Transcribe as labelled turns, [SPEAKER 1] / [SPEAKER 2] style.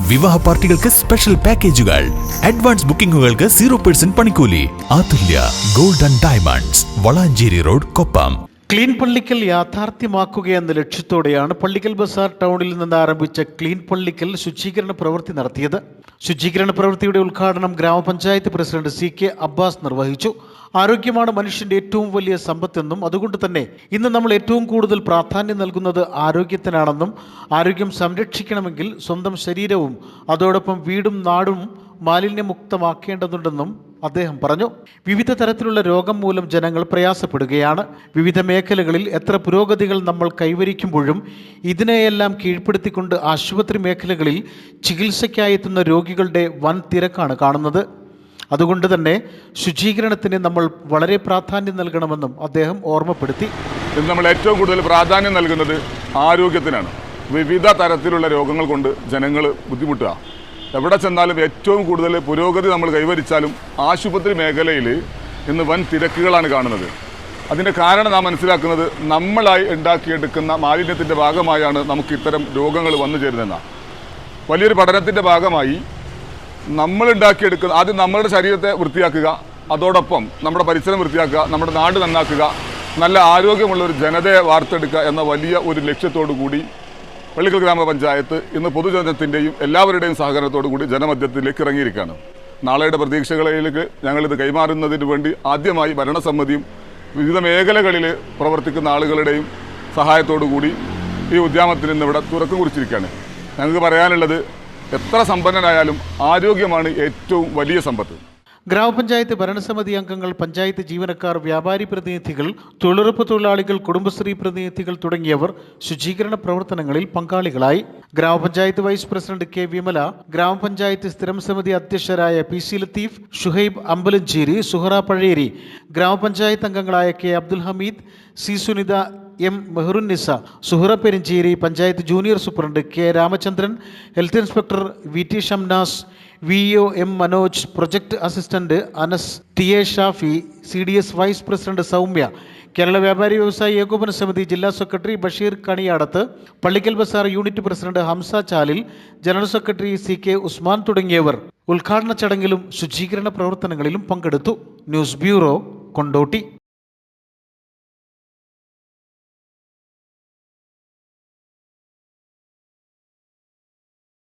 [SPEAKER 1] വിവാഹ പാർട്ടികൾക്ക് സ്പെഷ്യൽ പാക്കേജുകൾ, അഡ്വാൻസ് ബുക്കിംഗുകൾക്ക് 0% പണിക്കൂലി. Athulya Gold and Diamonds, Valanchery Road, Koppam.
[SPEAKER 2] Clean Pallikkal യാഥാർത്ഥ്യമാക്കുകയെന്ന ലക്ഷ്യത്തോടെയാണ് പള്ളിക്കൽ ബസാർ ടൗണിൽ നിന്ന് ആരംഭിച്ച ക്ലീൻ പള്ളിക്കൽ ശുചീകരണ പ്രവൃത്തി നടത്തിയത്. ശുചീകരണ പ്രവൃത്തിയുടെ ഉദ്ഘാടനം ഗ്രാമപഞ്ചായത്ത് പ്രസിഡന്റ് CK അബ്ബാസ് നിർവഹിച്ചു. ആരോഗ്യമാണ് മനുഷ്യന്റെ ഏറ്റവും വലിയ സമ്പത്തെന്നും അതുകൊണ്ട് തന്നെ ഇന്ന് നമ്മൾ ഏറ്റവും കൂടുതൽ പ്രാധാന്യം നൽകുന്നത് ആരോഗ്യത്തിനാണെന്നും ആരോഗ്യം സംരക്ഷിക്കണമെങ്കിൽ സ്വന്തം ശരീരവും അതോടൊപ്പം വീടും നാടും മാലിന്യമുക്തമാക്കേണ്ടതുണ്ടെന്നും അദ്ദേഹം പറഞ്ഞു. വിവിധ തരത്തിലുള്ള രോഗം മൂലം ജനങ്ങൾ പ്രയാസപ്പെടുകയാണ്. വിവിധ മേഖലകളിൽ എത്ര പുരോഗതികൾ നമ്മൾ കൈവരിക്കുമ്പോഴും ഇതിനെയെല്ലാം കീഴ്പ്പെടുത്തിക്കൊണ്ട് ആശുപത്രി മേഖലകളിൽ ചികിത്സയ്ക്കായി എത്തുന്ന രോഗികളുടെ വൻ തിരക്കാണ് കാണുന്നത്. അതുകൊണ്ട് തന്നെ ശുചീകരണത്തിന് നമ്മൾ വളരെ പ്രാധാന്യം നൽകണമെന്നും അദ്ദേഹം ഓർമ്മപ്പെടുത്തി.
[SPEAKER 3] നമ്മൾ ഏറ്റവും കൂടുതൽ പ്രാധാന്യം നൽകുന്നത് ആരോഗ്യത്തിനാണ്. വിവിധ തരത്തിലുള്ള രോഗങ്ങൾ കൊണ്ട് ജനങ്ങൾ ബുദ്ധിമുട്ടുക. എവിടെ ചെന്നാലും ഏറ്റവും കൂടുതൽ പുരോഗതി നമ്മൾ കൈവരിച്ചാലും ആശുപത്രി മേഖലയിൽ ഇന്ന് വൻ തിരക്കുകളാണ് കാണുന്നത്. അതിൻ്റെ കാരണം നാം മനസ്സിലാക്കുന്നത് നമ്മളായി ഉണ്ടാക്കിയെടുക്കുന്ന മാലിന്യത്തിൻ്റെ ഭാഗമായാണ് നമുക്ക് ഇത്തരം രോഗങ്ങൾ വന്നു ചേരുന്നതെന്നാണ്. വലിയൊരു പഠനത്തിൻ്റെ ഭാഗമായി നമ്മൾ ഉണ്ടാക്കിയെടുക്കുന്ന ആദ്യം നമ്മളുടെ ശരീരത്തെ വൃത്തിയാക്കുക, അതോടൊപ്പം നമ്മുടെ പരിസരം വൃത്തിയാക്കുക, നമ്മുടെ നാട് നന്നാക്കുക, നല്ല ആരോഗ്യമുള്ള ഒരു ജനതയെ വാർത്തെടുക്കുക എന്ന വലിയ ഒരു ലക്ഷ്യത്തോടു കൂടി പള്ളിക്കൽ ഗ്രാമപഞ്ചായത്ത് ഇന്ന് പൊതുജനത്തിൻ്റെയും എല്ലാവരുടെയും സഹകരണത്തോടു കൂടി ജനമധ്യത്തിലേക്ക് ഇറങ്ങിയിരിക്കുകയാണ്. നാളെയുടെ പ്രതീക്ഷകളിലേക്ക് ഞങ്ങളിത് കൈമാറുന്നതിന് വേണ്ടി ആദ്യമായി ഭരണസമിതിയും വിവിധ മേഖലകളിൽ പ്രവർത്തിക്കുന്ന ആളുകളുടെയും സഹായത്തോടു കൂടി ഈ ഉദ്യാനത്തിന് ഇന്നിവിടെ തുറക്കം കുറിച്ചിരിക്കുകയാണ്. ഞങ്ങൾക്ക് പറയാനുള്ളത്, എത്ര സമ്പന്നനായാലും ആരോഗ്യമാണ് ഏറ്റവും വലിയ സമ്പത്ത്.
[SPEAKER 2] ഗ്രാമപഞ്ചായത്ത് ഭരണസമിതി അംഗങ്ങൾ, പഞ്ചായത്ത് ജീവനക്കാർ, വ്യാപാരി പ്രതിനിധികൾ, തൊഴിലുറപ്പ് തൊഴിലാളികൾ, കുടുംബശ്രീ പ്രതിനിധികൾ തുടങ്ങിയവർ ശുചീകരണ പ്രവർത്തനങ്ങളിൽ പങ്കാളികളായി. ഗ്രാമപഞ്ചായത്ത് വൈസ് പ്രസിഡന്റ് K വിമല, ഗ്രാമപഞ്ചായത്ത് സ്ഥിരം സമിതി അധ്യക്ഷരായ PC ലത്തീഫ്, ഷുഹൈബ് അമ്പലഞ്ചേരി, സുഹറ പഴേരി, ഗ്രാമപഞ്ചായത്ത് അംഗങ്ങളായ K Abdul Hameed, C Sunitha, M Meharunnisa, Suhara Perincheri, panchayat junior superintendent K Ramachandran, health inspector VT Shamnas, VO M Manoj, project assistant Anas, TA Shafi, CDS vice president Soumya, Kerala Vyapari Vyavasayi Ekopana Samithi ജില്ലാ secretary Basheer Kaniyadath, Pallikkal Bazar unit president Hamsa Chalil, general secretary CK Usman തുടങ്ങിയവർ ഉദ്ഘാടന ചടങ്ങിലും ശുചീകരണ പ്രവർത്തനങ്ങളിലും പങ്കെടുത്തു. News bureau, Kondotty.